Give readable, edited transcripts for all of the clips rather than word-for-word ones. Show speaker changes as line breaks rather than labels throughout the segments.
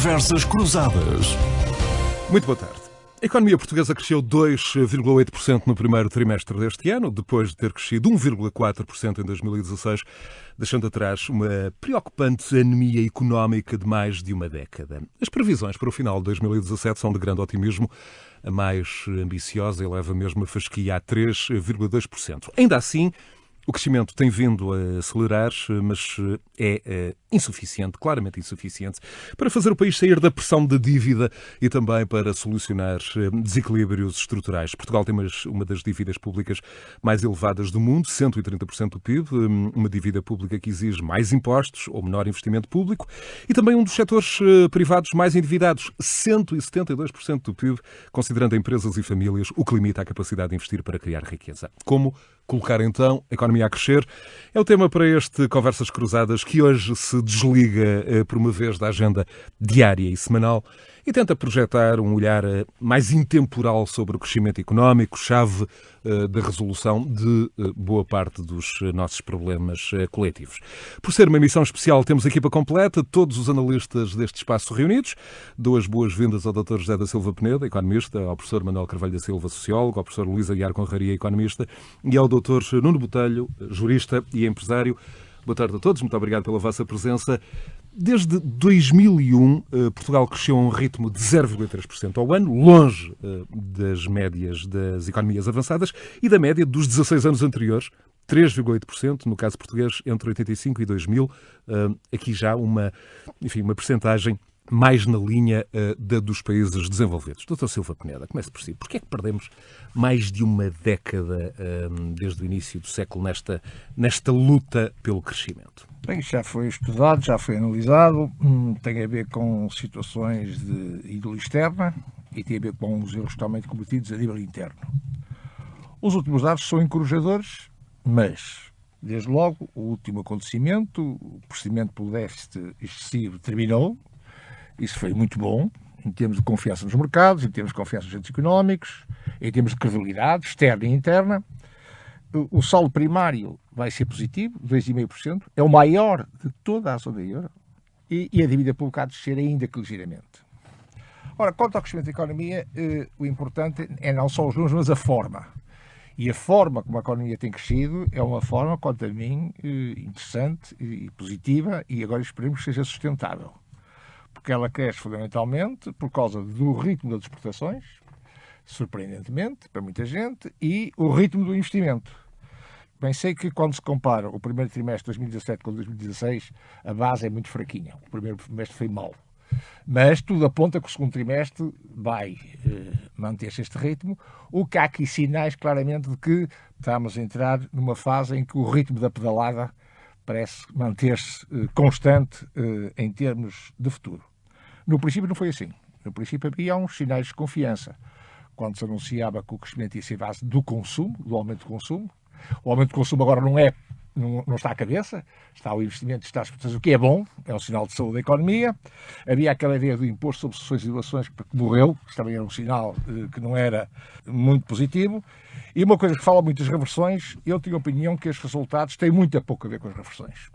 Conversas Cruzadas.
Muito boa tarde. A economia portuguesa cresceu 2,8% no primeiro trimestre deste ano, depois de ter crescido 1,4% em 2016, deixando atrás uma preocupante anemia económica de mais de uma década. As previsões para o final de 2017 são de grande otimismo. A mais ambiciosa eleva mesmo a fasquia a 3,2%. Ainda assim, o crescimento tem vindo a acelerar, mas é insuficiente, claramente insuficiente, para fazer o país sair da pressão da dívida e também para solucionar desequilíbrios estruturais. Portugal tem uma das dívidas públicas mais elevadas do mundo, 130% do PIB, uma dívida pública que exige mais impostos ou menor investimento público e também um dos setores privados mais endividados, 172% do PIB, considerando empresas e famílias, o que limita a capacidade de investir para criar riqueza. Como colocar então a economia a crescer? É o tema para este Conversas Cruzadas, que hoje se desliga por uma vez da agenda diária e semanal e tenta projetar um olhar mais intemporal sobre o crescimento económico, chave da resolução de boa parte dos nossos problemas coletivos. Por ser uma emissão especial, temos a equipa completa, todos os analistas deste espaço reunidos. Dou as boas-vindas ao Dr. José da Silva Peneda, economista, ao professor Manuel Carvalho da Silva, sociólogo, ao professor Luís Aguiar Conraria, economista, e ao Dr. Nuno Botelho, jurista e empresário. Boa tarde a todos, muito obrigado pela vossa presença. Desde 2001, Portugal cresceu a um ritmo de 0,3% ao ano, longe das médias das economias avançadas e da média dos 16 anos anteriores, 3,8%, no caso português, entre 85 e 2000. Aqui já uma percentagem mais na linha da dos países desenvolvidos. Dr. Silva Peneda, comece por si. Porquê é que perdemos mais de uma década desde o início do século nesta luta pelo crescimento?
Bem, já foi estudado, já foi analisado, tem a ver com situações de índole externa e tem a ver com os erros totalmente cometidos a nível interno. Os últimos dados são encorajadores, mas, desde logo, o último acontecimento, o procedimento pelo déficit excessivo terminou. Isso foi muito bom, em termos de confiança nos mercados, em termos de confiança nos agentes económicos, em termos de credibilidade externa e interna. O saldo primário vai ser positivo, 2,5%, é o maior de toda a zona euro, e a dívida pública a descer ainda que ligeiramente. Ora, quanto ao crescimento da economia, o importante é não só os números, mas a forma. E a forma como a economia tem crescido é uma forma, quanto a mim, interessante e positiva, e agora esperemos que seja sustentável. Porque ela cresce fundamentalmente por causa do ritmo das exportações, surpreendentemente, para muita gente, e o ritmo do investimento. Bem, sei que quando se compara o primeiro trimestre de 2017 com 2016, a base é muito fraquinha. O primeiro trimestre foi mau. Mas tudo aponta que o segundo trimestre vai manter-se este ritmo, o que há aqui sinais claramente de que estamos a entrar numa fase em que o ritmo da pedalada parece manter-se constante em termos de futuro. No princípio não foi assim. No princípio havia uns sinais de confiança. Quando se anunciava que o crescimento ia ser base do consumo, do aumento do consumo. O aumento do consumo agora não está à cabeça, está o investimento, está as exportações, o que é bom, é um sinal de saúde da economia. Havia aquela ideia do imposto sobre sucessões e doações que morreu, que também era um sinal que não era muito positivo. E uma coisa que fala muito das reversões, eu tenho a opinião que estes resultados têm muito pouco a ver com as reversões.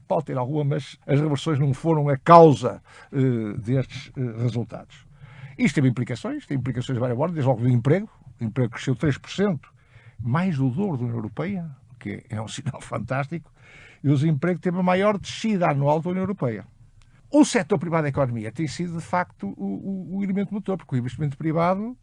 Pode ter alguma, mas as reversões não foram a causa destes resultados. Isto tem implicações de várias ordens, desde logo do emprego. O emprego cresceu 3%, mais do dobro da União Europeia, que é um sinal fantástico, e o desemprego teve a maior descida anual da União Europeia. O setor privado da economia tem sido, de facto, o elemento motor, porque o investimento privado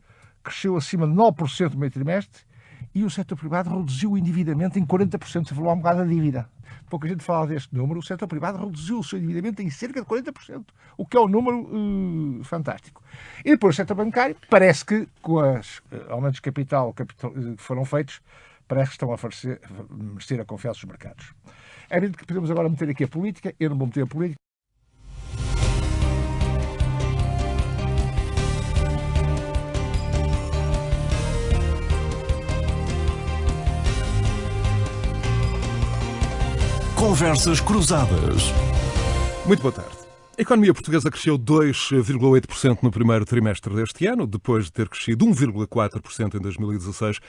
cresceu acima de 9% no primeiro trimestre e o setor privado reduziu o endividamento em 40%, se falou um bocado da dívida. Pouca gente fala deste número, o setor privado reduziu o seu endividamento em cerca de 40%, o que é um número fantástico. E depois o setor bancário, parece que com os aumentos de capital que foram feitos, parece que estão a merecer a confiança dos mercados. É evidente que podemos agora meter aqui a política, eu não vou meter a política.
Conversas Cruzadas.
Muito boa tarde. A economia portuguesa cresceu 2,8% no primeiro trimestre deste ano, depois de ter crescido 1,4% em 2016,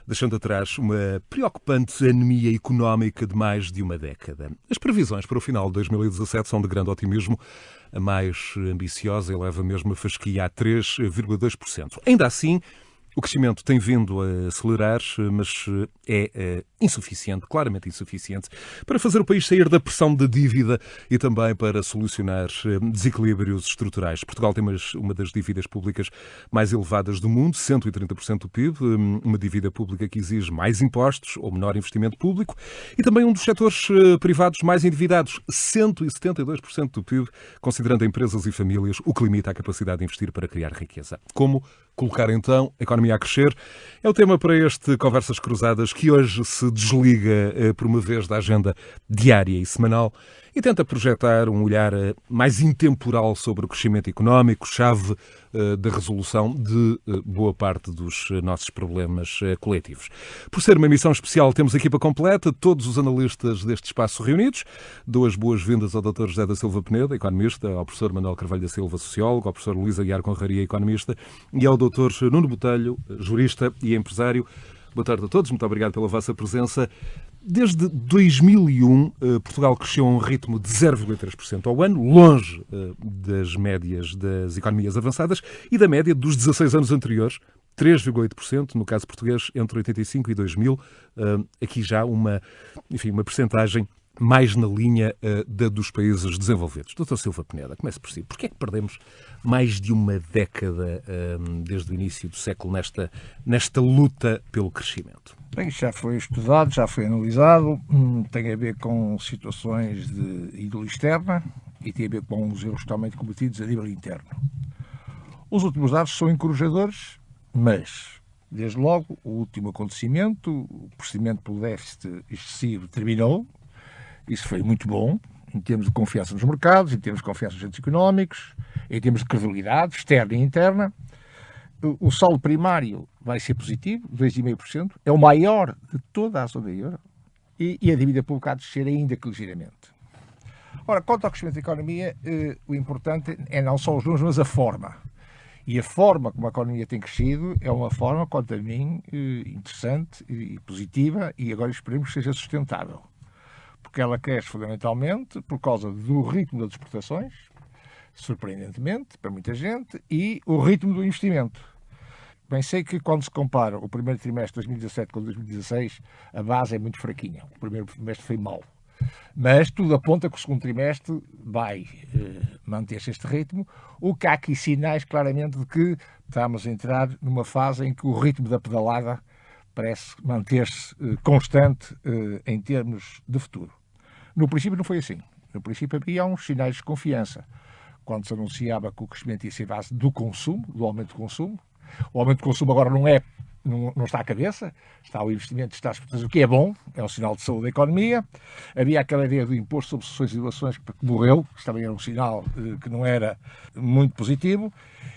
deixando atrás uma preocupante anemia económica de mais de uma década. As previsões para o final de 2017 são de grande otimismo. A mais ambiciosa eleva mesmo a fasquia a 3,2%. Ainda assim, o crescimento tem vindo a acelerar, mas é insuficiente, claramente insuficiente, para fazer o país sair da pressão da dívida e também para solucionar desequilíbrios estruturais. Portugal tem uma das dívidas públicas mais elevadas do mundo, 130% do PIB, uma dívida pública que exige mais impostos ou menor investimento público e também um dos setores privados mais endividados, 172% do PIB, considerando empresas e famílias, o que limita a capacidade de investir para criar riqueza. Como colocar então a economia a crescer? É o tema para este Conversas Cruzadas, que hoje se desliga por uma vez da agenda diária e semanal e tenta projetar um olhar mais intemporal sobre o crescimento económico, chave da resolução de boa parte dos nossos problemas coletivos. Por ser uma emissão especial, temos a equipa completa, todos os analistas deste espaço reunidos. Dou as boas-vindas ao Dr. José da Silva Peneda, economista, ao professor Manuel Carvalho da Silva, sociólogo, ao professor Luís Aguiar Conraria, economista, e ao Dr. Nuno Botelho, jurista e empresário. Boa tarde a todos, muito obrigado pela vossa presença. Desde 2001, Portugal cresceu a um ritmo de 0,3% ao ano, longe das médias das economias avançadas e da média dos 16 anos anteriores, 3,8%, no caso português, entre 85 e 2000. Aqui já uma percentagem mais na linha da dos países desenvolvidos. Dr. Silva Peneda, comece por si. Porquê é que perdemos mais de uma década desde o início do século nesta luta pelo crescimento?
Bem, já foi estudado, já foi analisado, tem a ver com situações de índole externa e tem a ver com os erros totalmente cometidos a nível interno. Os últimos dados são encorajadores, mas, desde logo, o último acontecimento, o procedimento pelo déficit excessivo terminou. Isso foi muito bom, em termos de confiança nos mercados, em termos de confiança nos agentes económicos, em termos de credibilidade externa e interna. O saldo primário vai ser positivo, 2,5%, é o maior de toda a zona euro, e a dívida pública a descer ainda que ligeiramente. Ora, quanto ao crescimento da economia, o importante é não só os números, mas a forma. E a forma como a economia tem crescido é uma forma, quanto a mim, interessante e positiva, e agora esperemos que seja sustentável. Porque ela cresce fundamentalmente por causa do ritmo das exportações, surpreendentemente, para muita gente, e o ritmo do investimento. Bem, sei que quando se compara o primeiro trimestre de 2017 com 2016, a base é muito fraquinha. O primeiro trimestre foi mau. Mas tudo aponta que o segundo trimestre vai manter-se este ritmo, o que há aqui sinais claramente de que estamos a entrar numa fase em que o ritmo da pedalada parece manter-se constante em termos de futuro. No princípio não foi assim. No princípio havia uns sinais de confiança. Quando se anunciava que o crescimento ia ser base do consumo, do aumento do consumo. O aumento do consumo agora não está à cabeça, está o investimento, está as exportações, o que é bom, é um sinal de saúde da economia. Havia aquela ideia do imposto sobre sucessões e doações que morreu, que também era um sinal que não era muito positivo.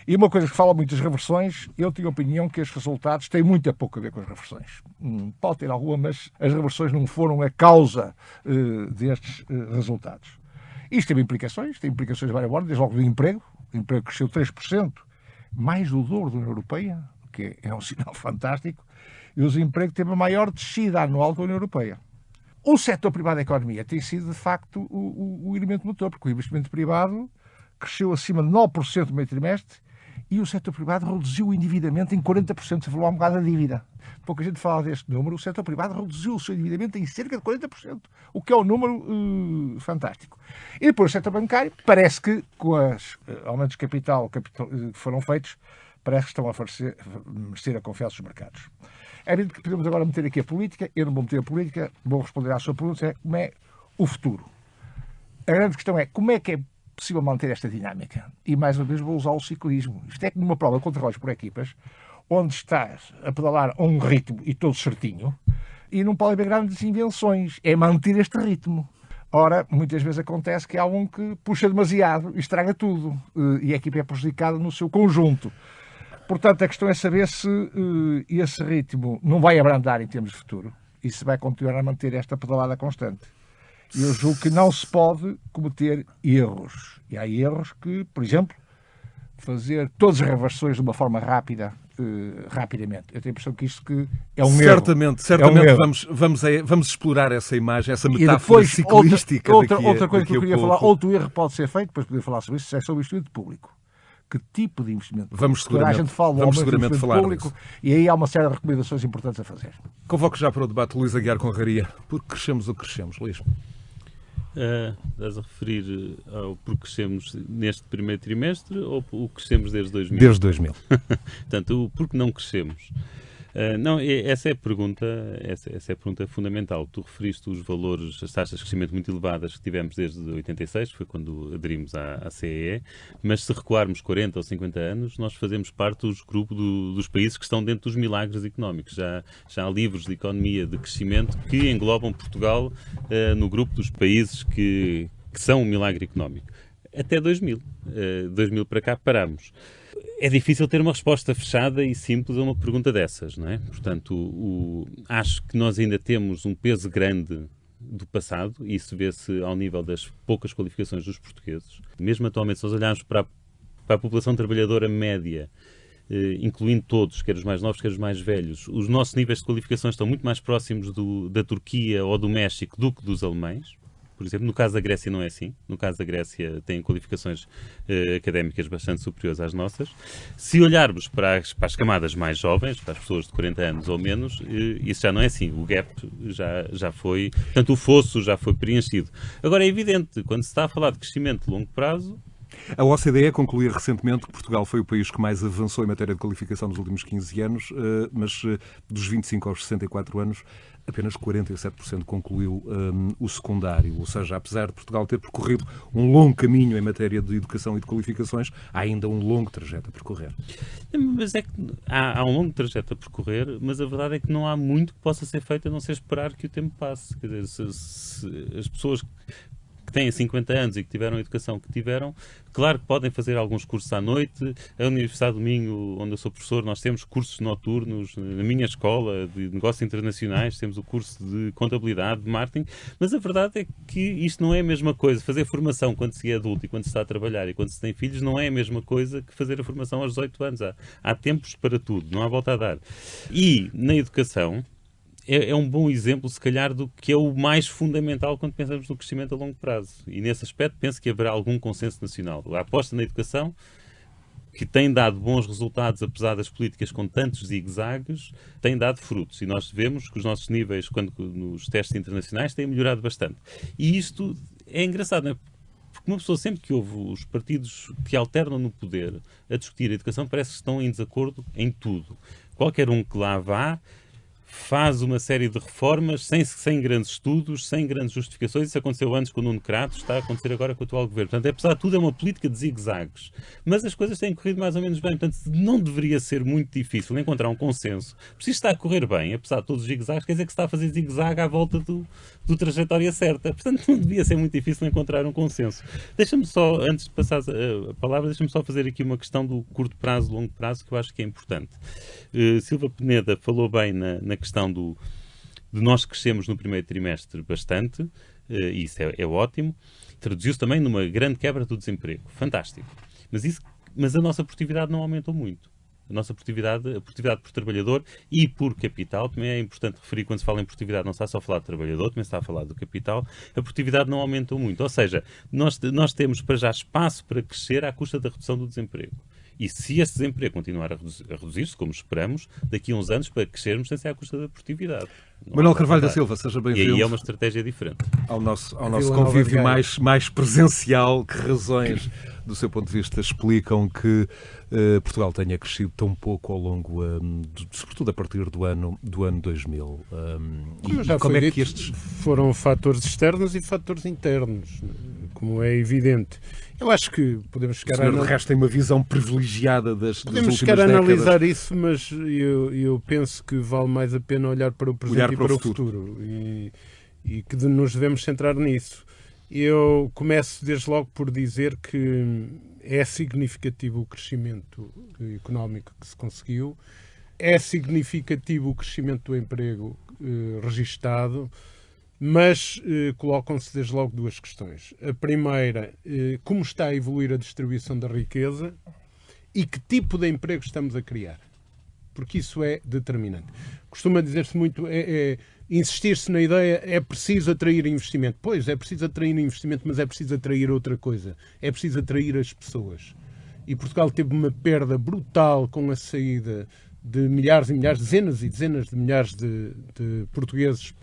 E uma coisa que fala muito das reversões, eu tenho a opinião que os resultados têm muito a pouco a ver com as reversões. Pode ter alguma, mas as reversões não foram a causa destes resultados. Isto tem implicações de várias ordens, desde logo do emprego. O emprego cresceu 3%, mais do dobro da União Europeia, o que é um sinal fantástico, e o desemprego teve a maior descida anual da União Europeia. O setor privado da economia tem sido, de facto, o elemento motor, porque o investimento privado cresceu acima de 9% no primeiro trimestre e o setor privado reduziu o endividamento em 40%, se falou um bocado da dívida. Pouca gente fala deste número, o setor privado reduziu o seu endividamento em cerca de 40%, o que é um número fantástico. E depois o setor bancário, parece que com os aumentos de capital que foram feitos, parece que estão a merecer a confiança dos mercados. É evidente que podemos agora meter aqui a política, eu não vou meter a política, vou responder à sua pergunta, como é o futuro. A grande questão é como é que é possível manter esta dinâmica. E mais uma vez vou usar o ciclismo. Isto é como uma prova contra relógio por equipas, onde estás a pedalar a um ritmo e todo certinho, e não pode haver grandes invenções, é manter este ritmo. Ora, muitas vezes acontece que há um que puxa demasiado e estraga tudo, e a equipa é prejudicada no seu conjunto. Portanto, a questão é saber se esse ritmo não vai abrandar em termos de futuro, e se vai continuar a manter esta pedalada constante. Eu julgo que não se pode cometer erros. E há erros que, por exemplo, fazer todas as reversões de uma forma rápida, rapidamente. Eu tenho a impressão que isto que é um
certamente,
erro.
Certamente
é um erro.
vamos explorar essa imagem, essa
E
metáfora
depois,
ciclística.
outra coisa que eu queria falar,
pouco.
outro erro pode ser feito, depois poder falar sobre isso, é sobre o investimento público. Que tipo de investimento público?
Vamos seguramente falar
público,
disso.
e aí há uma série de recomendações importantes a fazer.
Convoco já para o debate Luís Aguiar Conraria. Porque crescemos o que crescemos, Luís?
Estás a referir ao porque crescemos neste primeiro trimestre ou o que crescemos desde 2000?
Desde 2000.
Portanto, o porque não crescemos. Não, essa é a pergunta fundamental. Tu referiste os valores, as taxas de crescimento muito elevadas que tivemos desde 86, foi quando aderimos à CEE, mas se recuarmos 40 ou 50 anos, nós fazemos parte dos grupos dos países que estão dentro dos milagres económicos. Já há livros de economia de crescimento que englobam Portugal no grupo dos países que são um milagre económico. Até 2000. 2000 para cá paramos. É difícil ter uma resposta fechada e simples a uma pergunta dessas, não é? Portanto, acho que nós ainda temos um peso grande do passado, e isso vê-se ao nível das poucas qualificações dos portugueses. Mesmo atualmente, se nós olharmos para a população trabalhadora média, incluindo todos, quer os mais novos, quer os mais velhos, os nossos níveis de qualificações estão muito mais próximos da Turquia ou do México do que dos alemães. Por exemplo, no caso da Grécia não é assim. No caso da Grécia tem qualificações académicas bastante superiores às nossas. Se olharmos para as camadas mais jovens, para as pessoas de 40 anos ou menos, isso já não é assim. O gap já foi... Portanto, o fosso já foi preenchido. Agora, é evidente, quando se está a falar de crescimento de longo prazo...
A OCDE concluía recentemente que Portugal foi o país que mais avançou em matéria de qualificação nos últimos 15 anos, mas dos 25 aos 64 anos, apenas 47% concluiu o secundário. Ou seja, apesar de Portugal ter percorrido um longo caminho em matéria de educação e de qualificações, há ainda um longo trajeto a percorrer.
Mas é que há um longo trajeto a percorrer, mas a verdade é que não há muito que possa ser feito a não ser esperar que o tempo passe. Quer dizer, se as pessoas que têm 50 anos e que tiveram a educação que tiveram, claro que podem fazer alguns cursos à noite. A Universidade do Minho, onde eu sou professor, nós temos cursos noturnos. Na minha escola de negócios internacionais temos o curso de contabilidade, de marketing, mas a verdade é que isto não é a mesma coisa. Fazer formação quando se é adulto e quando se está a trabalhar e quando se tem filhos não é a mesma coisa que fazer a formação aos 18 anos. Há tempos para tudo, não há volta a dar. E na educação, é um bom exemplo, se calhar, do que é o mais fundamental quando pensamos no crescimento a longo prazo. E, nesse aspecto, penso que haverá algum consenso nacional. A aposta na educação, que tem dado bons resultados, apesar das políticas com tantos zigue-zagues, tem dado frutos. E nós vemos que os nossos níveis, nos testes internacionais, têm melhorado bastante. E isto é engraçado, não é? Porque uma pessoa, sempre que ouve os partidos que alternam no poder a discutir a educação, parece que estão em desacordo em tudo. Qualquer um que lá vá faz uma série de reformas sem grandes estudos, sem grandes justificações. Isso aconteceu antes com o Nuno Kratos, está a acontecer agora com o atual governo. Portanto, apesar de tudo, é uma política de zigue-zagues. Mas as coisas têm corrido mais ou menos bem. Portanto, não deveria ser muito difícil encontrar um consenso. Se isto está a correr bem, apesar de todos os zigue-zagues, quer dizer que se está a fazer zigue-zague à volta do trajetória certa. Portanto, não devia ser muito difícil encontrar um consenso. Deixa-me só, antes de passar a palavra, deixa-me só fazer aqui uma questão do curto prazo, longo prazo, que eu acho que é importante. Silva Peneda falou bem na questão de nós crescemos no primeiro trimestre bastante, e isso é ótimo. Traduziu-se também numa grande quebra do desemprego. Fantástico. Mas a nossa produtividade não aumentou muito. A produtividade por trabalhador e por capital, também é importante referir, quando se fala em produtividade, não está só a falar de trabalhador, também se está a falar do capital. A produtividade não aumentou muito. Ou seja, nós temos para já espaço para crescer à custa da redução do desemprego. E se esse desemprego continuar a reduzir-se, como esperamos, daqui a uns anos, para crescermos, sem ser à custa da produtividade.
Manuel Carvalho da Silva, seja bem-vindo.
E aí é uma estratégia diferente.
Ao nosso convívio mais presencial. Que razões, do seu ponto de vista, explicam que Portugal tenha crescido tão pouco ao longo, sobretudo a partir do ano 2000?
Como é que estes foram fatores externos e fatores internos, como é evidente? Eu acho que podemos chegar
a... O senhor, de resto, tem uma visão privilegiada das últimas décadas.
Podemos chegar a analisar isso, mas eu penso que vale mais a pena olhar para o presente e para o futuro. E que nos devemos centrar nisso. Eu começo desde logo por dizer que é significativo o crescimento económico que se conseguiu, é significativo o crescimento do emprego registado, Mas colocam-se desde logo duas questões. A primeira, como está a evoluir a distribuição da riqueza e que tipo de emprego estamos a criar. Porque isso é determinante. Costuma dizer-se muito, insistir-se na ideia, é preciso atrair investimento. Pois, é preciso atrair investimento, mas é preciso atrair outra coisa. É preciso atrair as pessoas. E Portugal teve uma perda brutal com a saída de milhares e milhares, dezenas e dezenas de milhares de portugueses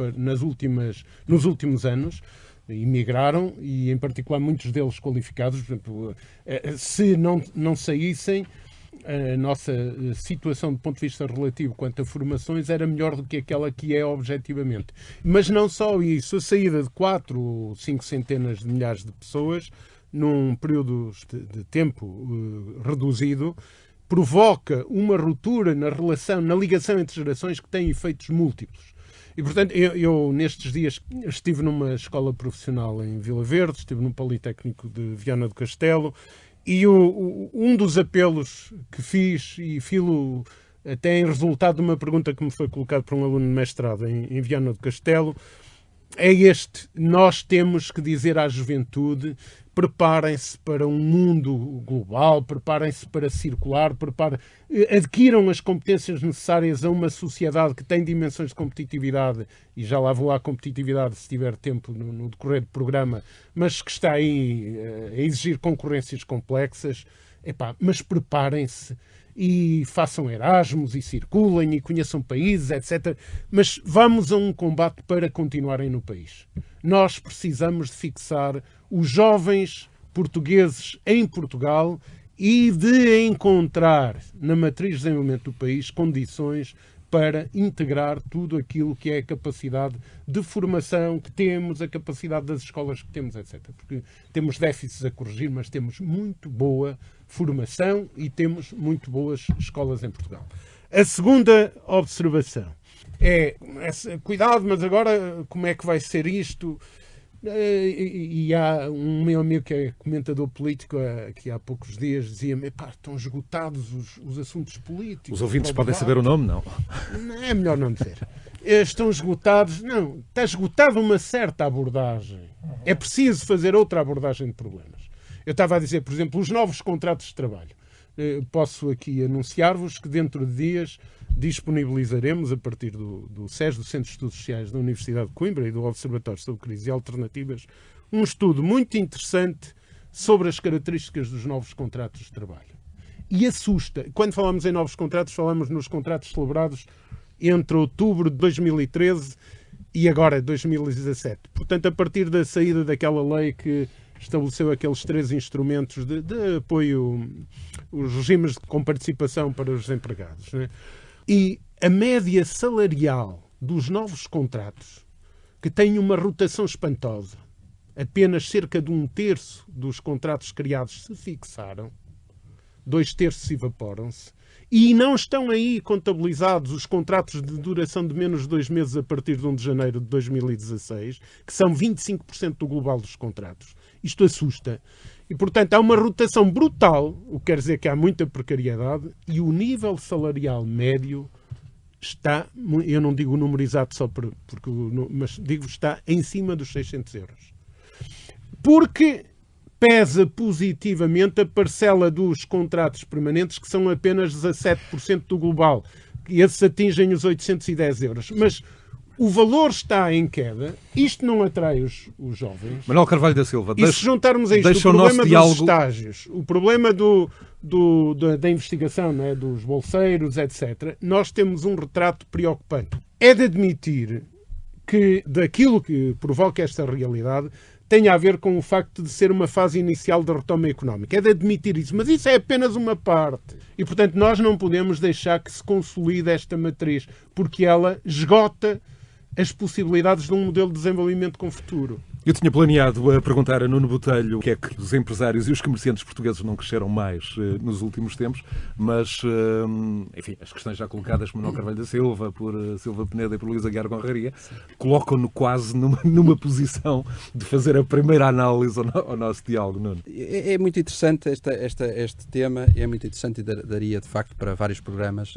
nos últimos anos. Emigraram, e em particular muitos deles qualificados. Por exemplo, se não saíssem, a nossa situação do ponto de vista relativo quanto a formações era melhor do que aquela que é objetivamente. Mas não só isso, a saída de 4 ou 5 centenas de milhares de pessoas num período de tempo reduzido provoca uma ruptura na relação, na ligação entre gerações que tem efeitos múltiplos. E, portanto, eu nestes dias estive numa escola profissional em Vila Verde, estive no Politécnico de Viana do Castelo, e um dos apelos que fiz, e filo até em resultado de uma pergunta que me foi colocada por um aluno de mestrado em Viana do Castelo, é este: nós temos que dizer à juventude: preparem-se para um mundo global, preparem-se para circular, adquiram as competências necessárias a uma sociedade que tem dimensões de competitividade, e já lá vou à competitividade se tiver tempo no decorrer do programa, mas que está aí a exigir concorrências complexas. Mas preparem-se e façam Erasmus e circulem e conheçam países, etc. Mas vamos a um combate para continuarem no país. Nós precisamos de fixar os jovens portugueses em Portugal e de encontrar na matriz de desenvolvimento do país condições para integrar tudo aquilo que é a capacidade de formação que temos, a capacidade das escolas que temos, etc. Porque temos déficits a corrigir, mas temos muito boa formação e temos muito boas escolas em Portugal. A segunda observação é, cuidado, mas agora como é que vai ser isto? E há um meu amigo que é comentador político, que há poucos dias dizia-me: estão esgotados os assuntos políticos.
Os ouvintes podem saber o nome, não?
É melhor não dizer. Estão esgotados. Não, está esgotada uma certa abordagem. É preciso fazer outra abordagem de problemas. Eu estava a dizer, por exemplo, os novos contratos de trabalho. Posso aqui anunciar-vos que dentro de dias disponibilizaremos, a partir do SES, do Centro de Estudos Sociais da Universidade de Coimbra e do Observatório sobre Crises e Alternativas, um estudo muito interessante sobre as características dos novos contratos de trabalho. E assusta. Quando falamos em novos contratos, falamos nos contratos celebrados entre outubro de 2013 e agora 2017. Portanto, a partir da saída daquela lei que estabeleceu aqueles 3 instrumentos de apoio, os regimes com participação para os empregados, né? E a média salarial dos novos contratos, que tem uma rotação espantosa, apenas cerca de 1/3 dos contratos criados se fixaram, 2/3 evaporam-se, e não estão aí contabilizados os contratos de duração de menos de 2 meses a partir de 1 de janeiro de 2016, que são 25% do global dos contratos. Isto assusta. E, portanto, há uma rotação brutal, o que quer dizer que há muita precariedade, e o nível salarial médio está, eu não digo o número exato só mas digo está em cima dos 600 euros. Porque pesa positivamente a parcela dos contratos permanentes, que são apenas 17% do global. E esses atingem os 810 euros. Mas o valor está em queda, isto não atrai os jovens.
Manuel Carvalho da Silva,
e se juntarmos a isto o problema dos estágios, o problema da investigação, né, dos bolseiros, etc., nós temos um retrato preocupante. É de admitir que daquilo que provoca esta realidade tenha a ver com o facto de ser uma fase inicial da retoma económica. É de admitir isso, mas isso é apenas uma parte. E, portanto, nós não podemos deixar que se consolide esta matriz, porque ela esgota as possibilidades de um modelo de desenvolvimento com futuro.
Eu tinha planeado a perguntar a Nuno Botelho o que é que os empresários e os comerciantes portugueses não cresceram mais nos últimos tempos, mas, enfim, as questões já colocadas por Manuel Carvalho da Silva, por Silva Peneda e por Luís Aguiar Conraria, colocam-no quase numa posição de fazer a primeira análise ao nosso diálogo, Nuno.
É muito interessante este tema, é muito interessante e daria, de facto, para vários programas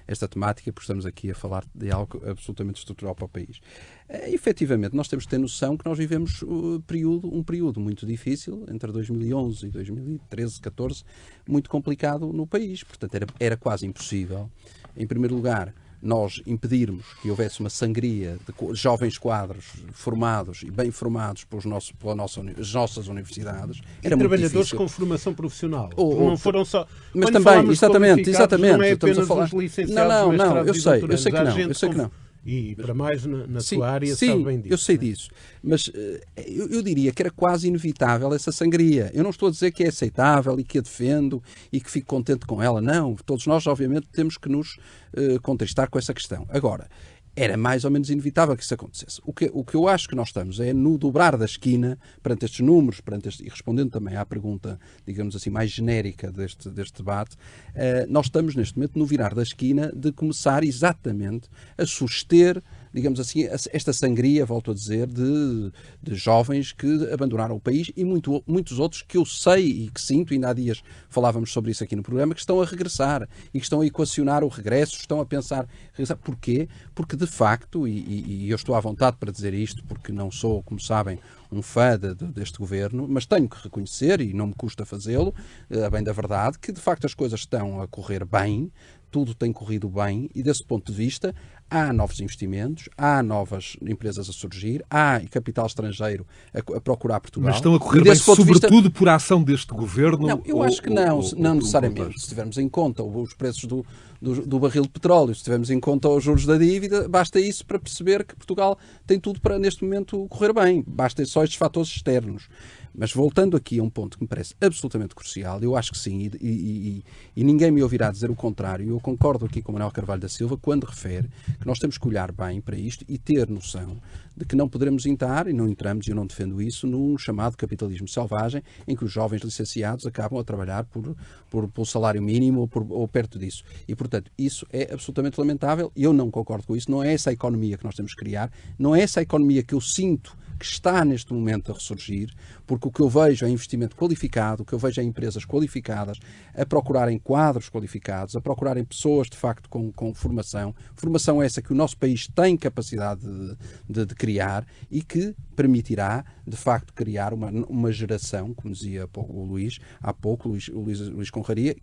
esta temática, porque estamos aqui a falar de algo absolutamente estrutural para o país. Efetivamente, nós temos de ter noção que nós vivemos um período muito difícil, entre 2011 e 2013, 14, muito complicado no país. Portanto, era quase impossível, em primeiro lugar, nós impedirmos que houvesse uma sangria de jovens quadros formados e bem formados pelas nossas universidades.
Era muito trabalhadores difícil. Com formação profissional. Não foram só...
Mas também, exatamente.
Não é
estamos a falar...
Os licenciados,
não, eu sei que não.
E para mais na sua área sabe bem disso.
Eu sei disso. Mas eu diria que era quase inevitável essa sangria. Eu não estou a dizer que é aceitável e que a defendo e que fico contente com ela. Não. Todos nós, obviamente, temos que nos contristar com essa questão. Agora, era mais ou menos inevitável que isso acontecesse. O que eu acho que nós estamos é no dobrar da esquina perante estes números, e respondendo também à pergunta, digamos assim, mais genérica deste debate, nós estamos neste momento no virar da esquina de começar exatamente a suster, digamos assim, esta sangria, volto a dizer, de jovens que abandonaram o país e muitos outros que eu sei e que sinto, ainda há dias falávamos sobre isso aqui no programa, que estão a regressar e que estão a equacionar o regresso, estão a pensar regressar. Porquê? Porque, de facto, e eu estou à vontade para dizer isto, porque não sou, como sabem, um fã deste governo, mas tenho que reconhecer, e não me custa fazê-lo, a bem da verdade, que, de facto, as coisas estão a correr bem, tudo tem corrido bem e, desse ponto de vista, há novos investimentos, há novas empresas a surgir, há capital estrangeiro a procurar Portugal.
Mas estão a correr bem, sobretudo por a ação deste governo?
Não, eu acho que não necessariamente. Se tivermos em conta os preços do barril de petróleo, se tivermos em conta os juros da dívida, basta isso para perceber que Portugal tem tudo para, neste momento, correr bem. Basta só estes fatores externos. Mas voltando aqui a um ponto que me parece absolutamente crucial, eu acho que sim, e ninguém me ouvirá dizer o contrário. Eu concordo aqui com o Manuel Carvalho da Silva quando refere que nós temos que olhar bem para isto e ter noção de que não poderemos entrar, e não entramos, e eu não defendo isso, num chamado capitalismo selvagem, em que os jovens licenciados acabam a trabalhar por salário mínimo ou perto disso. E, portanto, isso é absolutamente lamentável. Eu não concordo com isso. Não é essa a economia que nós temos que criar. Não é essa a economia que eu sinto que está neste momento a ressurgir, porque o que eu vejo é investimento qualificado, o que eu vejo é empresas qualificadas a procurarem quadros qualificados, a procurarem pessoas, de facto, com formação. Formação essa que o nosso país tem capacidade de criar e que permitirá, de facto, criar uma geração, como dizia o Luís, há pouco, o Luís Conraria,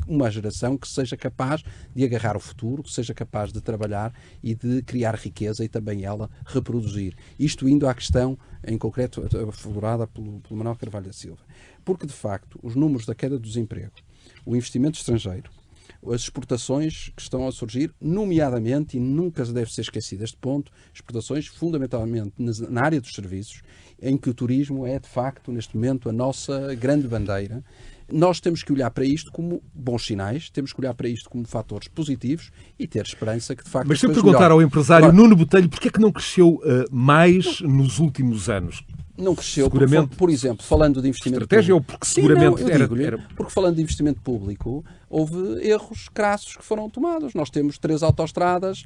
uma geração que seja capaz de agarrar o futuro, que seja capaz de trabalhar e de criar riqueza e também ela reproduzir. Isto indo à questão, em concreto, aflorada pelo Manuel Carvalho da Silva. Porque, de facto, os números da queda do desemprego, o investimento estrangeiro, as exportações que estão a surgir, nomeadamente, e nunca deve ser esquecido este ponto, exportações fundamentalmente na área dos serviços, em que o turismo é, de facto, neste momento, a nossa grande bandeira. Nós temos que olhar para isto como bons sinais, temos que olhar para isto como fatores positivos e ter esperança que, de facto...
Mas se eu perguntar ao empresário Nuno Botelho porquê é que não cresceu mais nos últimos anos?
Não cresceu, seguramente, porque, por exemplo, falando de investimento
estratégia
público...
ou porque seguramente
Porque falando de investimento público, houve erros crassos que foram tomados. Nós temos 3 autoestradas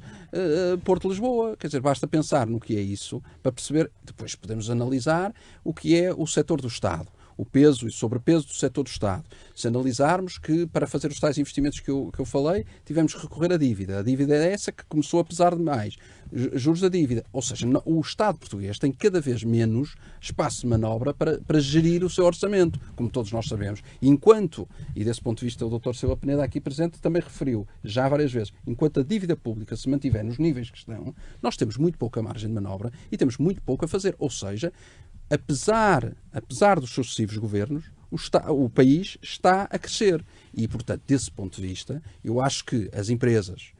Porto-Lisboa. Quer dizer, basta pensar no que é isso para perceber. Depois podemos analisar o que é o setor do Estado, o peso e sobrepeso do setor do Estado. Se analisarmos que, para fazer os tais investimentos que eu falei, tivemos que recorrer à dívida. A dívida é essa que começou a pesar demais. Juros da dívida. Ou seja, o Estado português tem cada vez menos espaço de manobra para gerir o seu orçamento, como todos nós sabemos. Enquanto, e desse ponto de vista o Dr. Silva Peneda aqui presente também referiu, já várias vezes, enquanto a dívida pública se mantiver nos níveis que estão, nós temos muito pouca margem de manobra e temos muito pouco a fazer. Ou seja, apesar dos sucessivos governos, o país está a crescer. E, portanto, desse ponto de vista, eu acho que as empresas,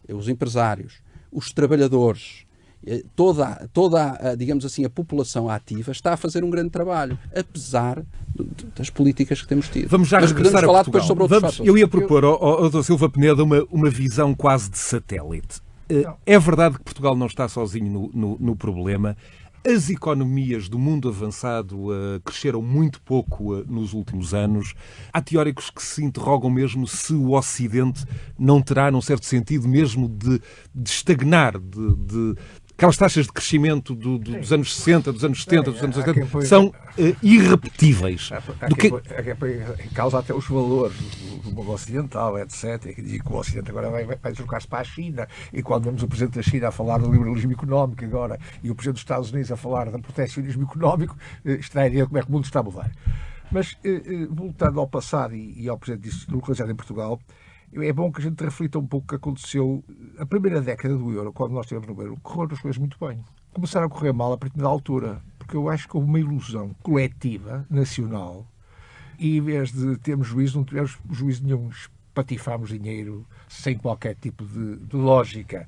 os empresários, os trabalhadores, toda digamos assim, a população ativa está a fazer um grande trabalho, apesar das políticas que temos tido.
Vamos já regressar a Portugal.
Depois sobre outros fatores.
Eu ia propor ao Dr. Silva Peneda uma visão quase de satélite. É verdade que Portugal não está sozinho no problema. As economias do mundo avançado cresceram muito pouco nos últimos anos. Há teóricos que se interrogam mesmo se o Ocidente não terá, num certo sentido, mesmo de estagnar, de aquelas taxas de crescimento dos anos 60, dos anos 70, dos anos 80, são irrepetíveis.
Há quem põe em causa até os valores do mundo ocidental, etc. E que diz que o Ocidente agora vai trocar-se para a China. E quando vemos o Presidente da China a falar do liberalismo económico agora e o Presidente dos Estados Unidos a falar do protecionismo económico, estranharia como é que o mundo está a mudar. Mas, voltando ao passado e ao presente disso localizado em Portugal, é bom que a gente reflita um pouco o que aconteceu. A primeira década do euro, quando nós estivemos no euro, correram as coisas muito bem. Começaram a correr mal a partir da altura, porque eu acho que houve uma ilusão coletiva, nacional, e em vez de termos juízo, não tivemos juízo nenhum. Patifámos dinheiro sem qualquer tipo de lógica.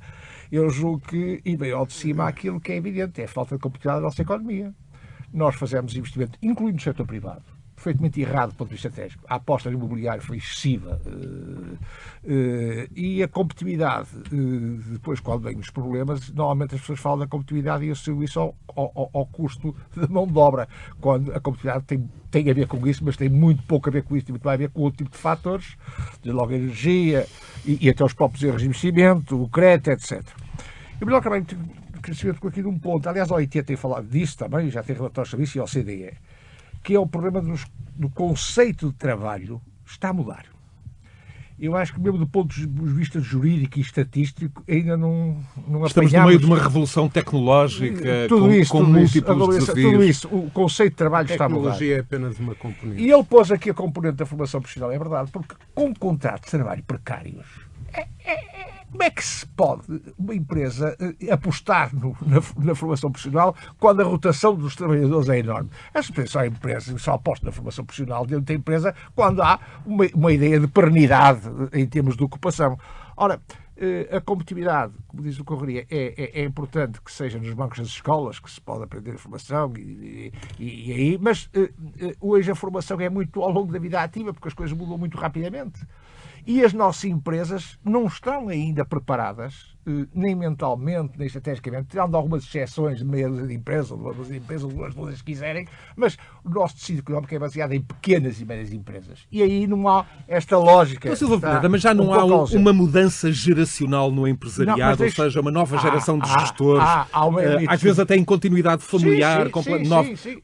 Eu julgo que, e bem ao de cima, aquilo que é evidente, é a falta de competitividade da nossa economia. Nós fazemos investimento, incluindo no setor privado, perfeitamente errado do ponto de vista estratégico. A aposta no imobiliário foi excessiva e a competitividade, depois quando vêm os problemas, normalmente as pessoas falam da competitividade e associam isso ao custo de mão de obra, quando a competitividade tem a ver com isso, mas tem muito pouco a ver com isso, tem muito mais a ver com outro tipo de fatores, de logo a energia e até os próprios erros de investimento, o crédito, etc. E o melhor também crescimento com aqui de um ponto, aliás a OIT tem falado disso também, já tem relatórios sobre isso, e a OCDE, que é o problema do conceito de trabalho, está a mudar. Eu acho que mesmo do ponto de vista jurídico e estatístico ainda não
estamos no meio de uma revolução tecnológica com múltiplos desafios.
Tudo isso, o conceito de trabalho está a mudar.
A tecnologia é apenas uma componente.
E ele pôs aqui a componente da formação profissional, é verdade, porque com contratos de trabalho precários, como é que se pode uma empresa apostar na formação profissional quando a rotação dos trabalhadores é enorme? As empresas só apostam na formação profissional dentro da empresa quando há uma ideia de perenidade em termos de ocupação. Ora, a competitividade, como diz o Correria, é importante que seja nos bancos das escolas, que se pode aprender a formação e aí, mas hoje a formação é muito ao longo da vida ativa, porque as coisas mudam muito rapidamente. E as nossas empresas não estão ainda preparadas, nem mentalmente, nem estrategicamente, tirando algumas exceções de meia dúzia de empresas, ou duas empresas, ou duas se quiserem, mas o nosso tecido económico é baseado em pequenas e médias empresas. E aí não há esta lógica.
Mas já não há uma mudança geracional no empresariado, ou seja, uma nova geração de gestores, às vezes até em continuidade familiar,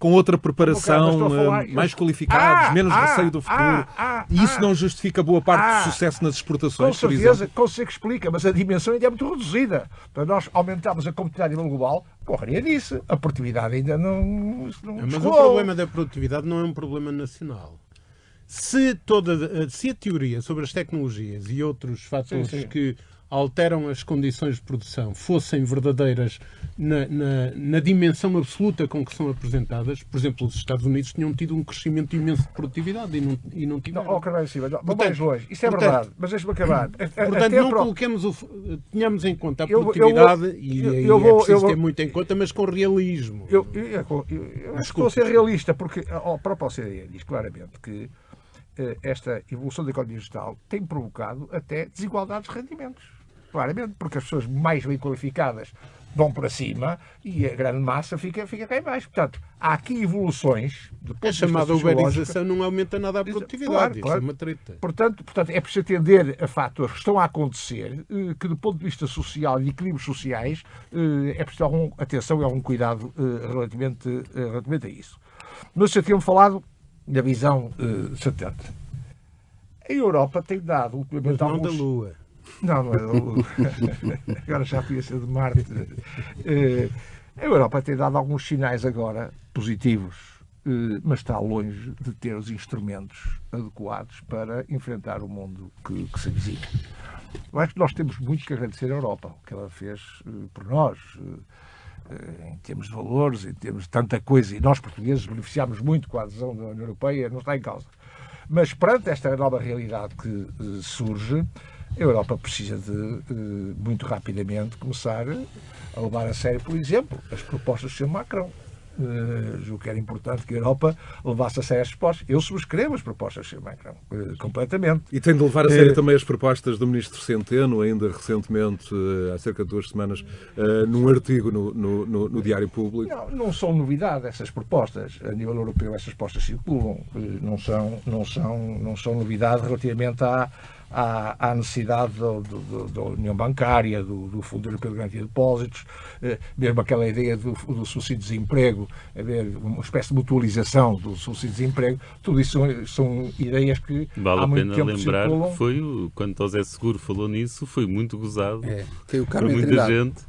com outra preparação, mais qualificados, menos receio do futuro. E isso não justifica boa parte do sucesso nas exportações,
por exemplo? Com certeza que explica, mas a dimensão ainda é muito reduzida. Para nós aumentarmos a competitividade a nível global, correria nisso. A produtividade ainda não
mas o problema da produtividade não é um problema nacional. Se a teoria sobre as tecnologias e outros fatores que alteram as condições de produção fossem verdadeiras na dimensão absoluta com que são apresentadas, por exemplo, os Estados Unidos tinham tido um crescimento imenso de produtividade e não tiveram.
Vamos mais longe. Isso é verdade, mas deixa-me acabar.
Portanto, não tenhamos em conta a produtividade e é preciso ter muito em conta, mas com realismo.
Eu estou a ser realista, porque a própria OCDE diz claramente que esta evolução da economia digital tem provocado até desigualdades de rendimentos. Claramente, porque as pessoas mais bem qualificadas vão para cima e a grande massa fica cá em baixo. Portanto, há aqui evoluções.
A chamada uberização não aumenta nada a produtividade. Claro. Isso é uma treta.
Portanto, é preciso atender a fatores que estão a acontecer, que do ponto de vista social e de equilíbrios sociais, é preciso alguma atenção e algum cuidado relativamente a isso. Nós já tínhamos falado da visão satélite. A Europa tem dado ultimamente
alguns... da Lua.
Não é da Lua. Agora já podia ser de Marte. A Europa tem dado alguns sinais agora positivos, mas está longe de ter os instrumentos adequados para enfrentar o mundo que se avizinha. Eu acho que nós temos muito que agradecer à Europa, o que ela fez por nós, em termos de valores, em termos de tanta coisa, e nós portugueses beneficiámos muito com a adesão da União Europeia, não está em causa. Mas perante esta nova realidade que surge, a Europa precisa de, muito rapidamente, começar a levar a sério, por exemplo, as propostas do Sr. Macron. julgo que era importante que a Europa levasse a sério as propostas. Eu subscrevo as propostas de Macron, completamente.
E tem de levar a sério também as propostas do Ministro Centeno, ainda recentemente, há cerca de 2 semanas, num artigo no Diário Público.
Não são novidade essas propostas. A nível europeu essas propostas circulam. Não são novidade relativamente à necessidade da União Bancária, do Fundo Europeu de Garantia de Depósitos, mesmo aquela ideia do subsídio de desemprego, haver uma espécie de mutualização do subsídio de desemprego, tudo isso são ideias que
vale
há muito tempo
lembrar
circulam.
Que foi, quando o José Seguro falou nisso, foi muito gozado
por
muita gente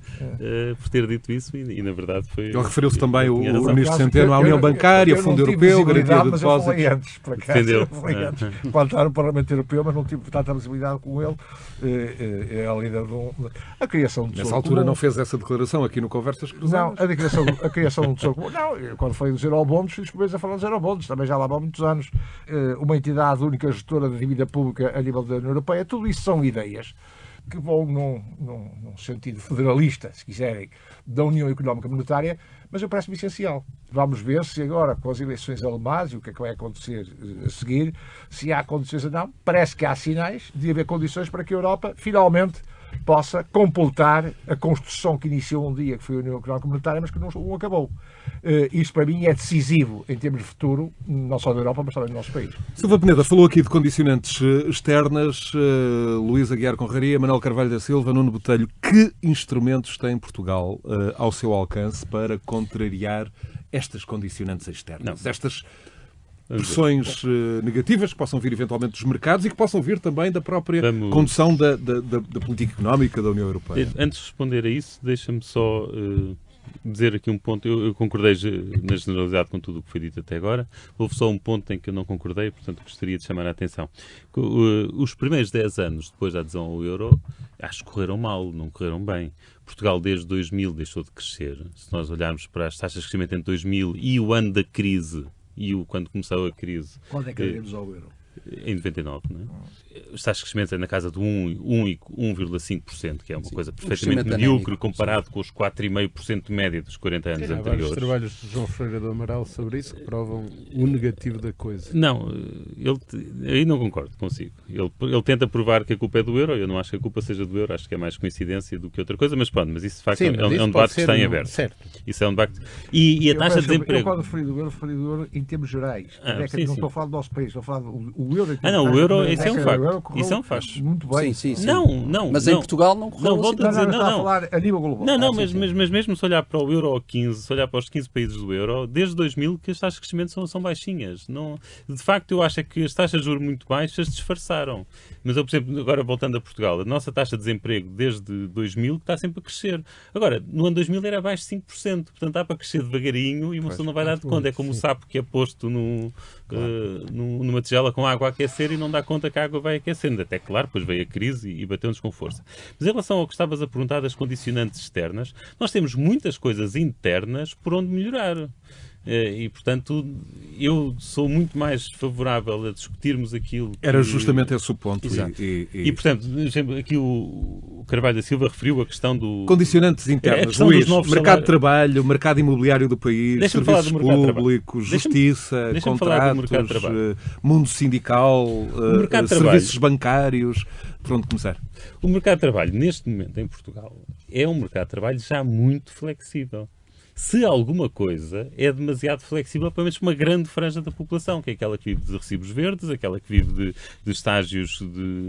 por ter dito isso e na verdade foi...
Ele referiu-se também, o Ministro Centeno, à União Bancária, Fundo Europeu, Garantia de Depósitos.
Eu fui antes, quando estava no Parlamento Europeu, mas não tive tanta visibilidade com ele. É a líder a criação do Tesouro
Nessa altura
Comum.
não fez essa declaração aqui no Conversas Cruzadas?
Não, a criação do Tesouro Comum. Não, quando foi dos eurobondos, fiz primeiros a falar dos eurobondos, também já lá há muitos anos. Uma entidade única gestora da dívida pública a nível da União Europeia, tudo isso são ideias que vão num sentido federalista, se quiserem, da União Económica Monetária, mas eu parece-me essencial. Vamos ver se agora, com as eleições alemãs e o que é que vai acontecer a seguir, se há condições ou não. Parece que há sinais de haver condições para que a Europa, finalmente, possa completar a construção que iniciou um dia, que foi a União Económica Monetária, mas que não acabou. Isso, para mim, é decisivo em termos de futuro, não só da Europa, mas também do nosso país.
Silva Peneda falou aqui de condicionantes externas. Luís Aguiar Conraria, Manuel Carvalho da Silva, Nuno Botelho. Que instrumentos tem Portugal ao seu alcance para contrariar estas condicionantes externas? Estas pressões negativas que possam vir eventualmente dos mercados e que possam vir também da própria condução da política económica da União Europeia.
Antes de responder a isso, deixa-me só dizer aqui um ponto. Eu concordei na generalidade com tudo o que foi dito até agora. Houve só um ponto em que eu não concordei, portanto gostaria de chamar a atenção. Os primeiros 10 anos depois da adesão ao euro, acho que correram mal, não correram bem. Portugal desde 2000 deixou de crescer. Se nós olharmos para as taxas de crescimento entre 2000 e o ano da crise, quando começou a crise...
Quando é que aderimos ao euro?
Em 99, não é? As taxas de crescimento é na casa de 1,5%, que é uma coisa perfeitamente medíocre comparado com os 4,5% de média dos 40 anos anteriores. Há vários
trabalhos de João Ferreira do Amaral sobre isso que provam o negativo da coisa.
Não, aí não concordo consigo. Ele tenta provar que a culpa é do euro, eu não acho que a culpa seja do euro, acho que é mais coincidência do que outra coisa, mas pronto, mas isso de facto é um debate que está em aberto.
Certo.
Isso é um debate. E a taxa de desemprego...
Eu quando referi do euro em termos gerais. Não estou a falar do nosso país, estou a falar do euro.
O euro, isso é um facto. Isso é um facto.
Muito bem.
Sim.
Não.
Mas em Portugal não correu.
Não, volto a dizer,
não. Está a falar a nível global.
Não, mas mesmo se olhar para o euro 15, se olhar para os 15 países do euro, desde 2000 que as taxas de crescimento são baixinhas. Não, de facto, eu acho que as taxas de juros muito baixas disfarçaram. Mas eu, por exemplo, agora voltando a Portugal, a nossa taxa de desemprego desde 2000 está sempre a crescer. Agora, no ano 2000 era abaixo de 5%, portanto dá para crescer devagarinho e uma pessoa não vai dar de conta. É como o sapo que é posto numa tigela com água a aquecer e não dá conta que a água vai aquecendo. Até claro, depois veio a crise e bateu-nos com força. Mas em relação ao que estavas a perguntar das condicionantes externas, nós temos muitas coisas internas por onde melhorar. E, portanto, eu sou muito mais favorável a discutirmos aquilo que...
Era justamente esse o ponto.
Exato. E portanto, aqui o Carvalho da Silva referiu a questão do...
Condicionantes internas, Luís, mercado de trabalho, mercado imobiliário do país, serviços públicos, justiça, contratos, mundo sindical, serviços bancários... Por onde começar?
O mercado de trabalho, neste momento, em Portugal, é um mercado de trabalho já muito flexível. Se alguma coisa é demasiado flexível, pelo menos uma grande franja da população, que é aquela que vive de recibos verdes, aquela que vive de estágios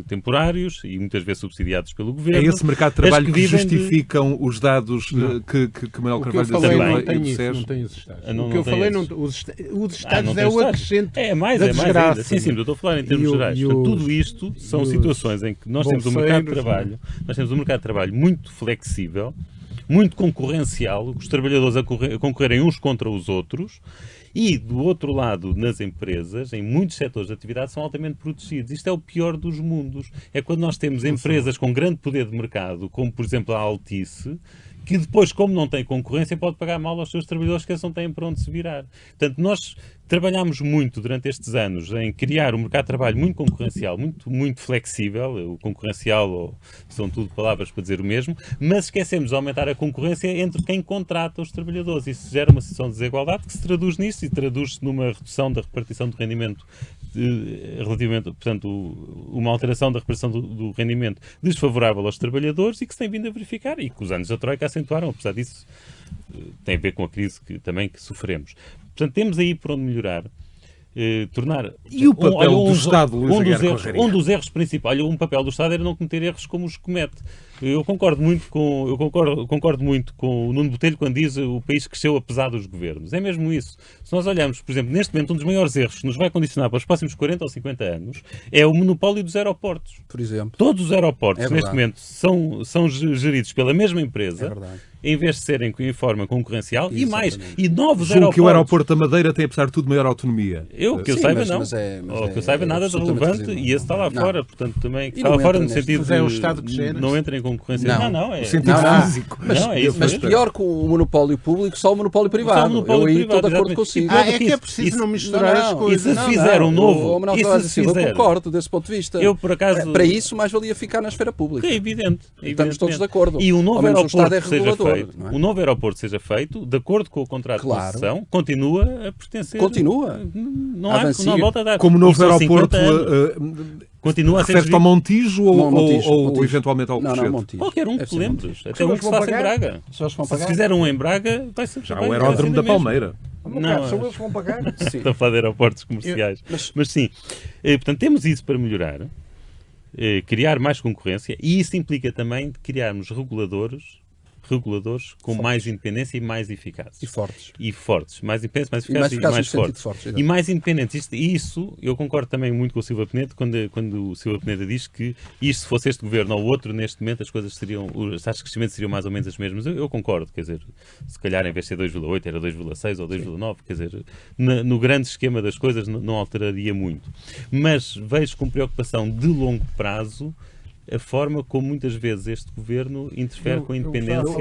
temporários e muitas vezes subsidiados pelo governo.
É esse mercado de trabalho que justificam os dados que Manuel Carvalho da Silva
não tem esses estágios. O que eu falei, os estágios é o acrescento da desgraça.
Sim, eu estou a falar em termos gerais. Tudo isto são situações em que nós temos um mercado de trabalho muito flexível, muito concorrencial, os trabalhadores a concorrerem uns contra os outros e, do outro lado, nas empresas, em muitos setores de atividade, são altamente protegidos. Isto é o pior dos mundos. É quando nós temos empresas com grande poder de mercado, como, por exemplo, a Altice, que depois, como não tem concorrência, pode pagar mal aos seus trabalhadores que eles não têm para onde se virar. Portanto, nós trabalhámos muito durante estes anos em criar um mercado de trabalho muito concorrencial, muito flexível. O concorrencial são tudo palavras para dizer o mesmo, mas esquecemos de aumentar a concorrência entre quem contrata os trabalhadores. Isso gera uma situação de desigualdade que se traduz nisso e traduz-se numa redução da repartição do rendimento relativamente, portanto, uma alteração da repartição do rendimento desfavorável aos trabalhadores e que se tem vindo a verificar e que os anos da Troika acentuaram. Apesar disso, tem a ver com a crise que sofremos. Portanto, temos aí por onde melhorar. Tornar...
E o papel do Estado, Luís Aguiar Conraria?
Um dos erros principais, um papel do Estado era não cometer erros como os comete. Eu concordo muito com o Nuno Botelho quando diz o país cresceu apesar dos governos. É mesmo isso. Se nós olharmos, por exemplo, neste momento, um dos maiores erros que nos vai condicionar para os próximos 40 ou 50 anos é o monopólio dos aeroportos.
Por exemplo.
Todos os aeroportos, neste momento, são geridos pela mesma empresa.
É verdade.
Em vez de serem em forma concorrencial, e mais, e novos
Julgo
aeroportos.
que o aeroporto da Madeira tem, apesar de tudo, maior autonomia.
Que eu saiba, não. Que eu saiba, nada de relevante, e esse está lá fora, portanto, também está lá fora no sentido
de... é o Estado que gera.
Não entra em concorrência.
Não,
é
o sentido físico.
Mas pior que o monopólio público, só o monopólio privado. Eu aí estou de acordo consigo.
É que é preciso não misturar as coisas.
E se fizer um novo...
Eu concordo desse ponto de vista.
Eu, por acaso...
Para isso, mais valia ficar na esfera pública.
É evidente.
Estamos todos de acordo.
E um novo aeroporto
é regulador.
Um novo aeroporto seja feito, de acordo com o contrato de concessão, continua a pertencer.
Continua.
Não há volta a dar.
Como o novo aeroporto
continua a ser
refere-te ao Montijo ou eventualmente ao
Montijo. Montijo.
Qualquer um que lembres. Até um que se faça em Braga. Se fizer um em Braga, vai ser
já o aeródromo da Palmeira.
Não, são eles que vão pagar.
Estou a falar de aeroportos comerciais. Mas sim, portanto, temos isso para melhorar, criar mais concorrência, e isso implica também criarmos reguladores com fortes, mais independência e mais eficazes.
E fortes.
Mais independentes, mais eficazes e mais fortes. E mais independentes. Isso, eu concordo também muito com o Silva Peneda, quando o Silva Peneda diz que isto, se fosse este governo ou outro, neste momento as taxas de crescimento seriam mais ou menos as mesmas. Eu concordo, quer dizer, se calhar em vez de ser 2,8 era 2,6 ou 2,9, quer dizer, no grande esquema das coisas não alteraria muito. Mas vejo com preocupação de longo prazo a forma como muitas vezes este governo interfere com a independência.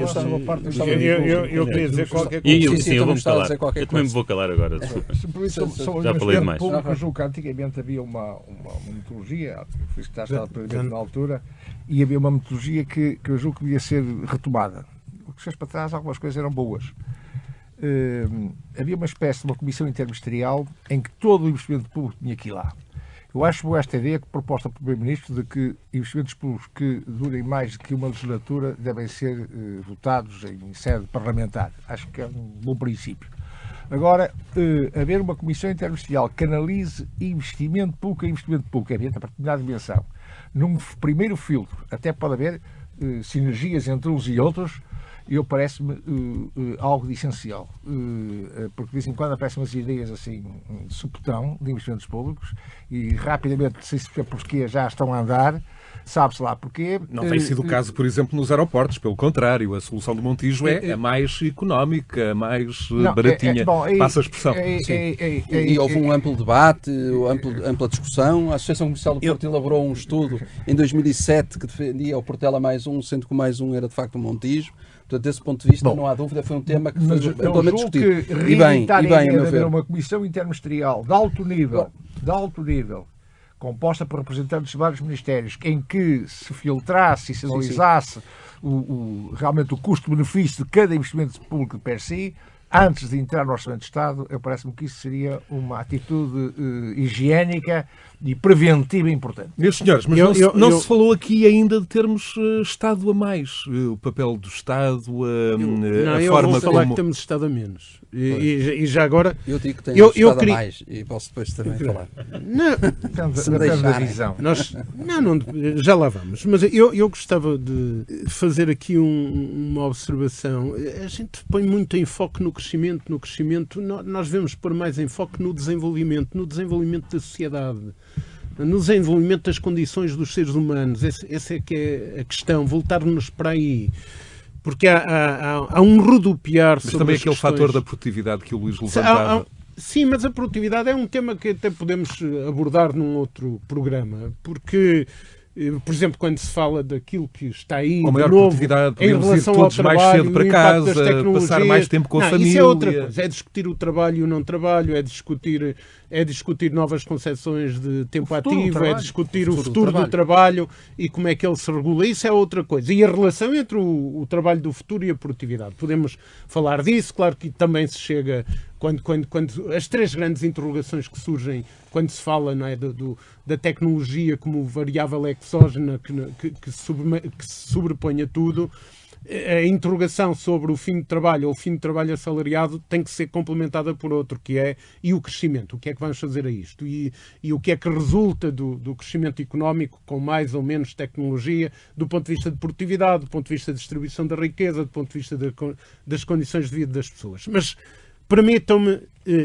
Eu queria dizer qualquer coisa.
Sim, eu vou-me calar. Eu também me vou calar agora, desculpa. Já falei demais.
Eu julgo que antigamente havia uma metodologia, fui estado presidente na altura, e havia uma metodologia que eu julgo que devia ser retomada. O que se fez para trás, algumas coisas eram boas. Havia uma espécie de uma comissão interministerial em que todo o investimento público tinha que ir lá. Eu acho boa esta ideia proposta pelo Primeiro-Ministro de que investimentos públicos que durem mais do que uma legislatura devem ser votados em sede parlamentar. Acho que é um bom princípio. Agora, haver uma comissão interministerial que analise investimento público a investimento público, é para determinada dimensão. Num primeiro filtro, até pode haver sinergias entre uns e outros, parece-me algo de essencial, porque de vez em quando aparecem umas ideias assim de supetão de investimentos públicos e rapidamente, sem se perceber porquê, já estão a andar, sabe-se lá porquê.
Não tem sido o caso, por exemplo, nos aeroportos, pelo contrário, a solução do Montijo é a mais económica, a mais baratinha, passa a expressão.
E houve um amplo debate, ampla discussão. A Associação Comercial do Porto elaborou um estudo em 2007 que defendia o Portela mais um, sendo que o mais um era de facto o Montijo. Portanto, desse ponto de vista, não há dúvida, foi um tema que foi amplamente discutido.
E bem, a meu ver. Uma comissão interministerial de alto nível, composta por representantes de vários ministérios, em que se filtrasse e se analisasse realmente o custo-benefício de cada investimento público per si, antes de entrar no Orçamento de Estado, parece-me que isso seria uma atitude higiênica e preventiva importante.
Meus senhores, mas não se falou aqui ainda de termos Estado a mais. O papel do Estado, a forma como...
Eu vou falar que temos Estado a menos. E já agora...
Eu digo que tenho Estado a mais e posso depois também falar.
Depende da visão.
Já lá vamos. Mas eu gostava de fazer aqui uma observação. A gente põe muito enfoque no crescimento. Nós devemos pôr mais enfoque no desenvolvimento da sociedade, no desenvolvimento das condições dos seres humanos. Essa é que é a questão, voltar-nos para aí. Porque há um rodopiar sobre
também
as
aquele
questões.
fator da produtividade que o Luís levantava.
Sim, mas a produtividade é um tema que até podemos abordar num outro programa, porque por exemplo, quando se fala daquilo que está aí
com maior
de novo
produtividade,
em relação ao trabalho,
mais cedo para casa, passar mais tempo com a família.
Isso é outra coisa. É discutir o trabalho e o não trabalho, é discutir novas concepções de tempo ativo, é discutir o futuro do trabalho e como é que ele se regula. Isso é outra coisa. E a relação entre o trabalho do futuro e a produtividade. Podemos falar disso, claro que também se chega... Quando as três grandes interrogações que surgem quando se fala, não é, da tecnologia como variável exógena que se sobrepõe a tudo, a interrogação sobre o fim de trabalho ou o fim de trabalho assalariado tem que ser complementada por outro, que é e o crescimento, o que é que vamos fazer a isto? E o que é que resulta do crescimento económico com mais ou menos tecnologia, do ponto de vista de produtividade, do ponto de vista de distribuição da riqueza, do ponto de vista das condições de vida das pessoas. Mas permitam-me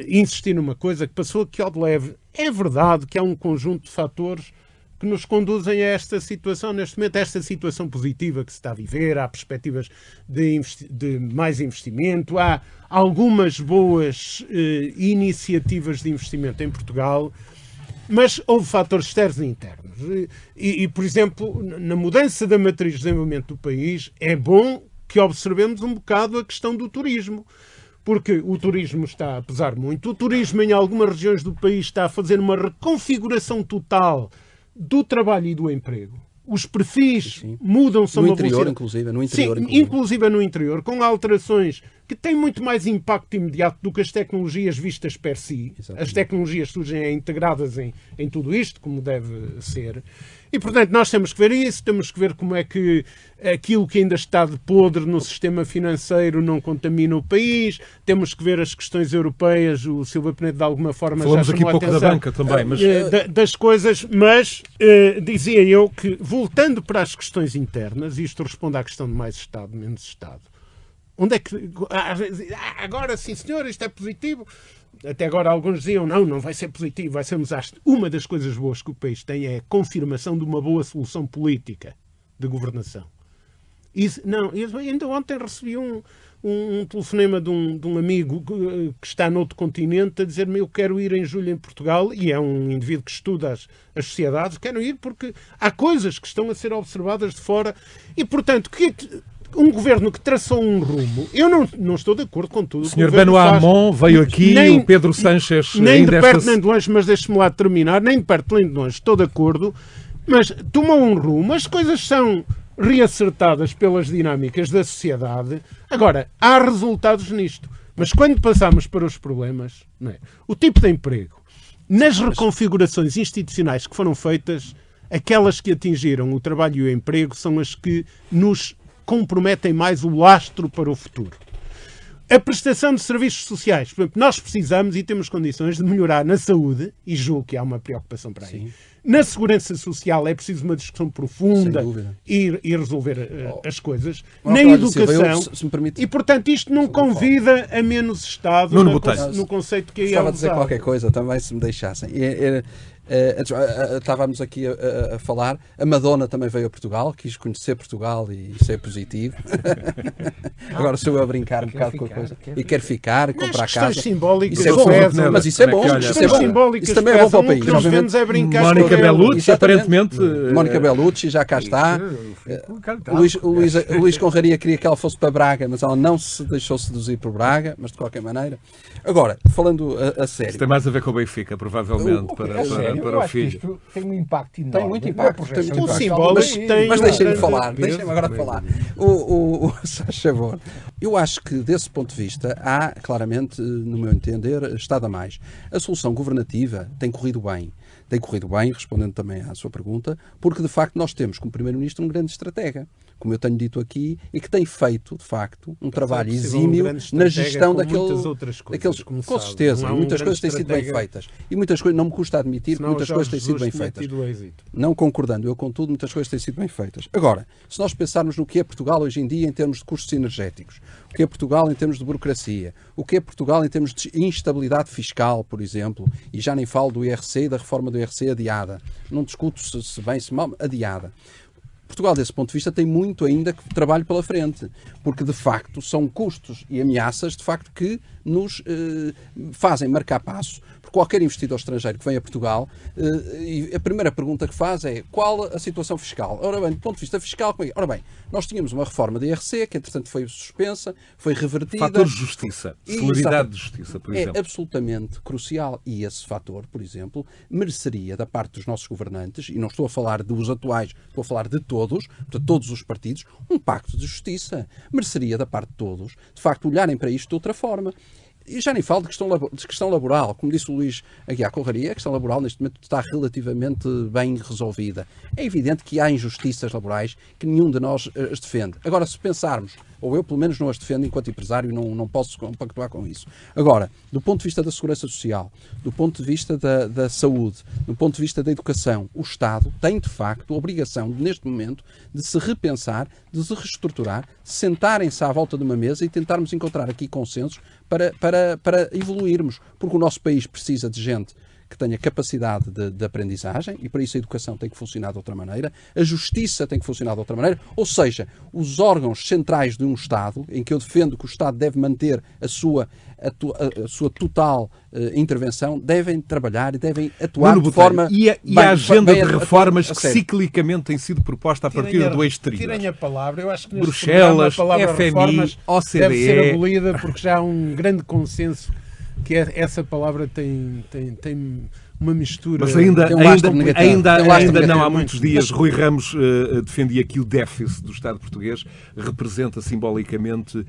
insistir numa coisa que passou aqui ao de leve. É verdade que há um conjunto de fatores que nos conduzem a esta situação, neste momento, a esta situação positiva que se está a viver, há perspectivas de mais investimento, há algumas boas iniciativas de investimento em Portugal, mas houve fatores externos e internos. Por exemplo, na mudança da matriz de desenvolvimento do país, é bom que observemos um bocado a questão do turismo. Porque o turismo está a pesar muito. O turismo em algumas regiões do país está a fazer uma reconfiguração total do trabalho e do emprego. Os perfis mudam-se a uma velocidade.
No interior,
inclusive no interior, com alterações que têm muito mais impacto imediato do que as tecnologias vistas per si. Exatamente. As tecnologias surgem integradas em tudo isto, como deve ser. E, portanto, nós temos que ver isso, temos que ver como é que aquilo que ainda está de podre no sistema financeiro não contamina o país, temos que ver as questões europeias, o Silva Penedo de alguma forma
falamos
já chamou
aqui pouco
a atenção
da banca também, mas...
das coisas, mas dizia eu que, voltando para as questões internas, e isto responde à questão de mais Estado, menos Estado, onde é que... agora sim senhor, isto é positivo... Até agora alguns diziam, não vai ser positivo, vai ser um desastre. Uma das coisas boas que o país tem é a confirmação de uma boa solução política de governação. Ainda ontem recebi um telefonema de um amigo que está noutro continente a dizer-me eu quero ir em julho em Portugal, e é um indivíduo que estuda as sociedades, quero ir porque há coisas que estão a ser observadas de fora e, portanto, um governo que traçou um rumo, eu não estou de acordo com tudo.
O Sr. Benoît Hamon veio aqui, o Pedro Sánchez...
Nem de perto nem de longe, mas deixe-me lá terminar, nem de perto nem de longe, estou de acordo, mas tomou um rumo, as coisas são reacertadas pelas dinâmicas da sociedade. Agora, há resultados nisto, mas quando passamos para os problemas, não é? O tipo de emprego, nas reconfigurações institucionais que foram feitas, aquelas que atingiram o trabalho e o emprego são as que nos comprometem mais o lastro para o futuro. A prestação de serviços sociais. Por exemplo, nós precisamos e temos condições de melhorar na saúde, e julgo que há uma preocupação para aí. Sim. Na segurança social é preciso uma discussão profunda e resolver as coisas. Na educação. Se me permite... E, portanto, isto não convida a menos Estado no conceito que aí é usado.
Gostava de dizer qualquer coisa também, se me deixassem. Estávamos aqui a falar, a Madonna também veio a Portugal, quis conhecer Portugal e isso é positivo. Agora sou eu a brincar um bocado com a coisa. E quer ficar, comprar casa.
Simbólicas,
isso é bom, mas isso é bom. Isso também é bom para o país.
Nós vemos é brincar.
Mónica Bellucci, aparentemente.
Mónica Bellucci já cá está. O Luís Conraria queria que ela fosse para Braga, mas ela não se deixou seduzir por Braga, mas de qualquer maneira. Agora, falando a sério.
Isso tem mais a ver com o Benfica, provavelmente, para o filho.
Isto tem um impacto enorme.
Tem muito impacto.
Mas
deixem-me falar. Deixem-me agora falar. O Sacha Bon. Eu acho que, desse ponto de vista, há, claramente, no meu entender, Estado a mais. A solução governativa tem corrido bem. Tem corrido bem, respondendo também à sua pergunta, porque, de facto, nós temos, como Primeiro-Ministro, um grande estratega, como eu tenho dito aqui, e que tem feito, de facto, um trabalho exímio na gestão daqueles... Com certeza, muitas coisas têm sido bem feitas. E muitas coisas, não me custa admitir que muitas coisas têm sido bem feitas. Não concordando eu com tudo, muitas coisas têm sido bem feitas. Agora, se nós pensarmos no que é Portugal hoje em dia em termos de custos energéticos, o que é Portugal em termos de burocracia, o que é Portugal em termos de instabilidade fiscal, por exemplo, e já nem falo do IRC e da reforma do IRC adiada. Não discuto se bem, se mal, adiada. Portugal, desse ponto de vista, tem muito ainda que trabalho pela frente, porque, de facto, são custos e ameaças, de facto, que nos fazem marcar passo. Porque qualquer investidor estrangeiro que vem a Portugal, e a primeira pergunta que faz é qual a situação fiscal? Ora bem, do ponto de vista fiscal, como é? Ora bem, nós tínhamos uma reforma da IRC, que, entretanto, foi suspensa, foi revertida.
Fator de justiça, celeridade de justiça, por exemplo.
É absolutamente crucial e esse fator, por exemplo, mereceria da parte dos nossos governantes, e não estou a falar dos atuais, estou a falar de todos os partidos, um pacto de justiça. Mereceria da parte de todos, de facto, olharem para isto de outra forma. E já nem falo de questão laboral. Como disse o Luís Aguiar Corraria, a questão laboral neste momento está relativamente bem resolvida. É evidente que há injustiças laborais que nenhum de nós as defende. Agora, se pensarmos, ou eu pelo menos não as defendo enquanto empresário, não posso compactuar com isso. Agora, do ponto de vista da segurança social, do ponto de vista da saúde, do ponto de vista da educação, o Estado tem de facto a obrigação, neste momento, de se repensar, de se reestruturar, sentarem-se à volta de uma mesa e tentarmos encontrar aqui consensos para evoluirmos, porque o nosso país precisa de gente que tenha capacidade de aprendizagem e para isso a educação tem que funcionar de outra maneira, a justiça tem que funcionar de outra maneira, ou seja, os órgãos centrais de um Estado, em que eu defendo que o Estado deve manter a sua total intervenção, devem trabalhar e devem atuar de forma...
E a agenda de reformas que ciclicamente tem sido proposta a partir do exterior?
Tirem a palavra, eu acho que
Bruxelas,
a palavra
FMI,
reformas
OCDE...
deve ser abolida porque já há um grande consenso que essa palavra tem uma mistura...
Mas ainda não há muitos dias, Rui Ramos defendia que o déficit do Estado português representa simbolicamente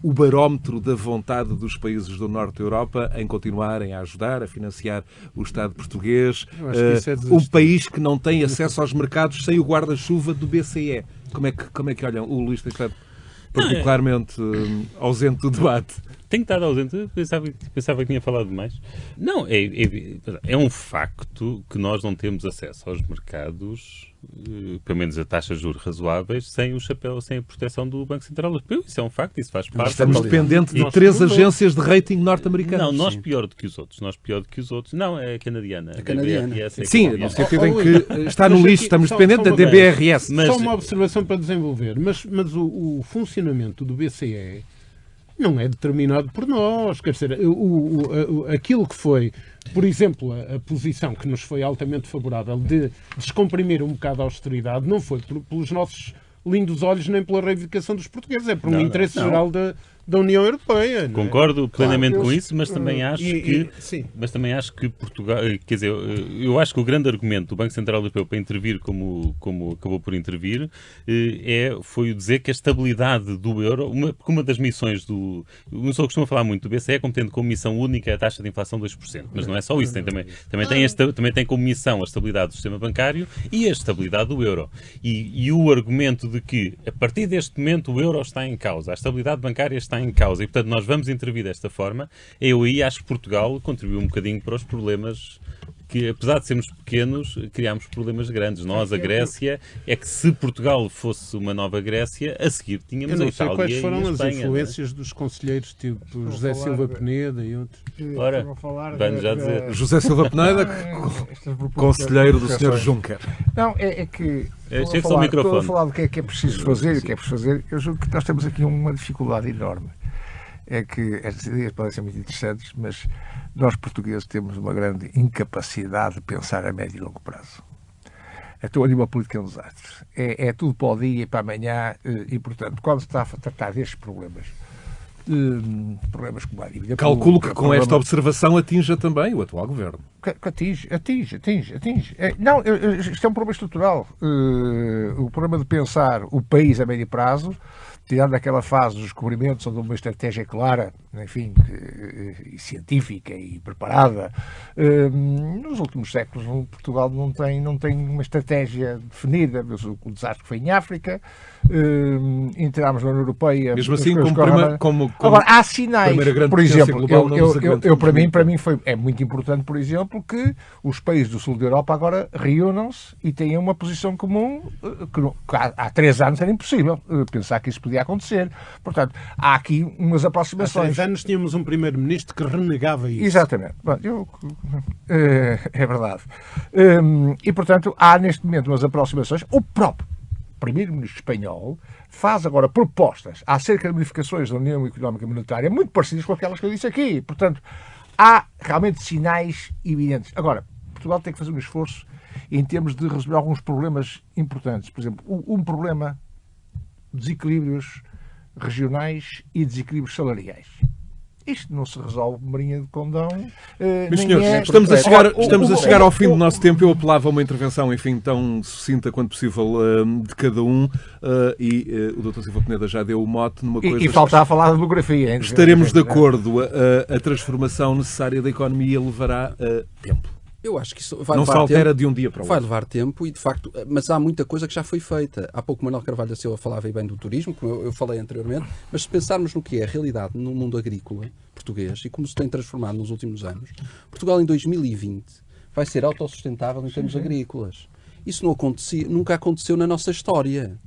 o barómetro da vontade dos países do Norte da Europa em continuarem a ajudar, a financiar o Estado português, o país que não tem acesso aos mercados sem o guarda-chuva do BCE. Como é que olham? O Luís tem estado particularmente ausente do debate.
Tenho estado ausente, pensava que tinha falado demais. Não, é um facto que nós não temos acesso aos mercados, pelo menos a taxas de juros razoáveis, sem o chapéu, sem a proteção do Banco Central Europeu. Isso é um facto, isso faz parte.
Estamos dependentes de 3 agências de rating norte-americanas.
Não, nós pior do que os outros. Não, é canadiana.
A canadiana.
Sim, no sentido em que está no lixo, estamos dependentes da DBRS.
Só uma observação para desenvolver, mas o funcionamento do BCE não é determinado por nós. Quer dizer, aquilo que foi, por exemplo, a posição que nos foi altamente favorável de descomprimir um bocado a austeridade não foi pelos nossos lindos olhos nem pela reivindicação dos portugueses, é por um interesse geral da União Europeia.
Concordo plenamente com isso, mas também acho que Portugal, quer dizer, eu acho que o grande argumento do Banco Central Europeu para intervir como acabou por intervir foi dizer que a estabilidade do euro, uma das missões o pessoal costuma falar muito do BCE como tendo como missão única a taxa de inflação de 2%, mas não é só isso, também tem como missão a estabilidade do sistema bancário e a estabilidade do euro. E o argumento de que a partir deste momento o euro está em causa, a estabilidade bancária está em causa e, portanto, nós vamos intervir desta forma, eu aí acho que Portugal contribuiu um bocadinho para os problemas que, apesar de sermos pequenos, criámos problemas grandes. Nós, a Grécia, é que se Portugal fosse uma nova Grécia, a seguir tínhamos a Itália e a Espanha.
Eu não sei quais foram as influências dos conselheiros, tipo José Silva Peneda e outros.
Ora, vamos já dizer.
José Silva Peneda, conselheiro do Sr. Juncker.
Não, é que...
Estou
a falar do que é preciso fazer e o que é preciso fazer. Eu julgo que nós temos aqui uma dificuldade enorme. É que estas ideias podem ser muito interessantes, mas nós portugueses temos uma grande incapacidade de pensar a médio e longo prazo. Então, a nível político é um desastre. É tudo para o dia e para amanhã e, portanto, quando se está a tratar destes problemas como a dívida...
Calculo que com esta observação atinja também o atual governo.
Atinge. Não, isto é um problema estrutural. O problema de pensar o país a médio prazo, tirando aquela fase dos descobrimentos onde uma estratégia clara, enfim, e científica e preparada, nos últimos séculos Portugal não tem uma estratégia definida. O desastre que foi em África, entramos na União Europeia...
Mesmo assim, como
agora, há sinais, por exemplo, para mim é muito importante, por exemplo, que os países do sul da Europa agora reúnam-se e tenham uma posição comum que há 3 anos era impossível pensar que isso podia acontecer. Portanto, há aqui umas aproximações.
Há 3 anos tínhamos um primeiro-ministro que renegava isso.
Exatamente. Bom, é verdade. E, portanto, há neste momento umas aproximações. O próprio primeiro-ministro espanhol, faz agora propostas acerca de modificações da União Económica e Monetária muito parecidas com aquelas que eu disse aqui. Portanto, há realmente sinais evidentes. Agora, Portugal tem que fazer um esforço em termos de resolver alguns problemas importantes. Por exemplo, um problema de desequilíbrios regionais e desequilíbrios salariais. Isto não se resolve com Marinha de Condão.
Meus senhores, estamos a chegar ao fim do nosso tempo. Eu apelava a uma intervenção, enfim, tão sucinta quanto possível de cada um. E o Dr. Silva Peneda já deu o mote numa coisa...
E falta a falar de demografia.
Estaremos de acordo. A transformação necessária da economia levará tempo.
Eu acho que isso vai
não
levar
se altera
tempo,
de um dia para o outro.
Vai levar tempo e, de facto, mas há muita coisa que já foi feita. Há pouco Manuel Carvalho da Silva falava bem do turismo, como eu falei anteriormente, mas se pensarmos no que é a realidade no mundo agrícola português e como se tem transformado nos últimos anos, Portugal em 2020 vai ser autossustentável em termos agrícolas. Isso nunca aconteceu na nossa história.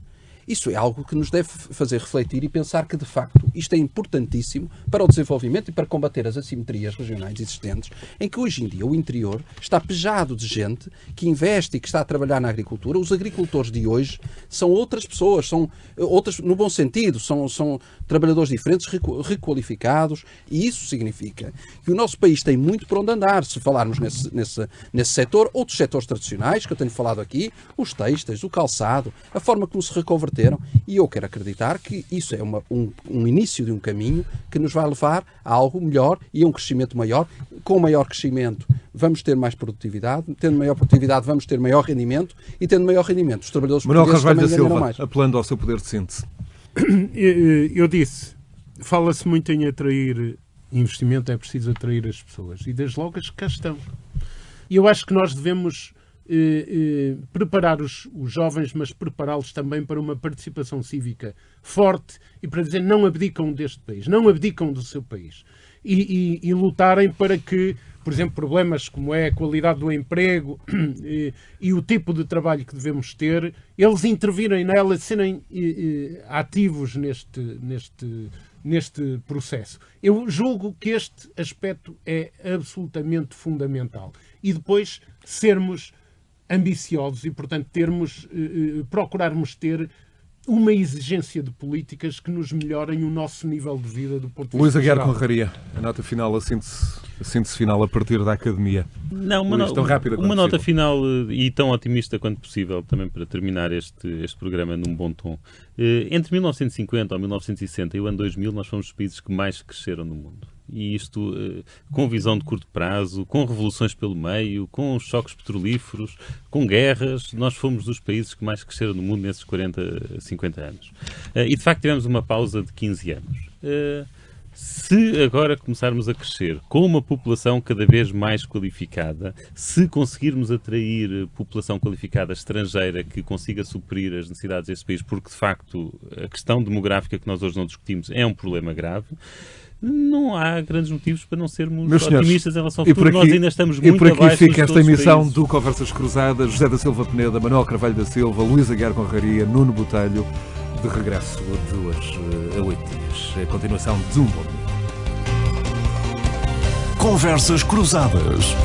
Isso é algo que nos deve fazer refletir e pensar que, de facto, isto é importantíssimo para o desenvolvimento e para combater as assimetrias regionais existentes, em que hoje em dia o interior está pejado de gente que investe e que está a trabalhar na agricultura. Os agricultores de hoje são outras pessoas, são outras, no bom sentido, são trabalhadores diferentes, requalificados, e isso significa que o nosso país tem muito por onde andar, se falarmos nesse setor. Outros setores tradicionais, que eu tenho falado aqui, os têxteis, o calçado, a forma como se reconverteram, e eu quero acreditar que isso é um início de um caminho que nos vai levar a algo melhor e a um crescimento maior. Com maior crescimento vamos ter mais produtividade, tendo maior produtividade vamos ter maior rendimento, e tendo maior rendimento os trabalhadores portugueses também ganharão mais.
Apelando ao seu poder de síntese.
Eu disse, fala-se muito em atrair investimento, é preciso atrair as pessoas, e desde logo as que cá estão. E eu acho que nós devemos preparar os jovens, mas prepará-los também para uma participação cívica forte e para dizer não abdicam deste país, não abdicam do seu país. E lutarem para que, por exemplo, problemas como é a qualidade do emprego e o tipo de trabalho que devemos ter, eles intervirem nela, serem ativos neste processo. Eu julgo que este aspecto é absolutamente fundamental. E depois sermos ambiciosos e, portanto, procurarmos ter uma exigência de políticas que nos melhorem o nosso nível de vida do ponto de vista
Luís Aguiar
geral.
Conraria, a nota final, a síntese final a partir da academia.
Não, uma nota final e tão otimista quanto possível, também para terminar este programa num bom tom. Entre 1950 ou 1960 e o ano 2000, nós fomos os países que mais cresceram no mundo. E isto com visão de curto prazo, com revoluções pelo meio, com choques petrolíferos, com guerras. Nós fomos dos países que mais cresceram no mundo nesses 40, 50 anos. E de facto tivemos uma pausa de 15 anos. Se agora começarmos a crescer com uma população cada vez mais qualificada, se conseguirmos atrair população qualificada estrangeira que consiga suprir as necessidades deste país, porque de facto a questão demográfica que nós hoje não discutimos é um problema grave, não há grandes motivos para não sermos otimistas em relação ao futuro. Nós ainda estamos muito abaixo.
E por aqui fica esta emissão do Conversas Cruzadas. José da Silva Peneda, Manuel Carvalho da Silva, Luís Aguiar Conraria, Nuno Botelho, de regresso de hoje a 8 dias. A continuação de um bom dia.
Conversas Cruzadas.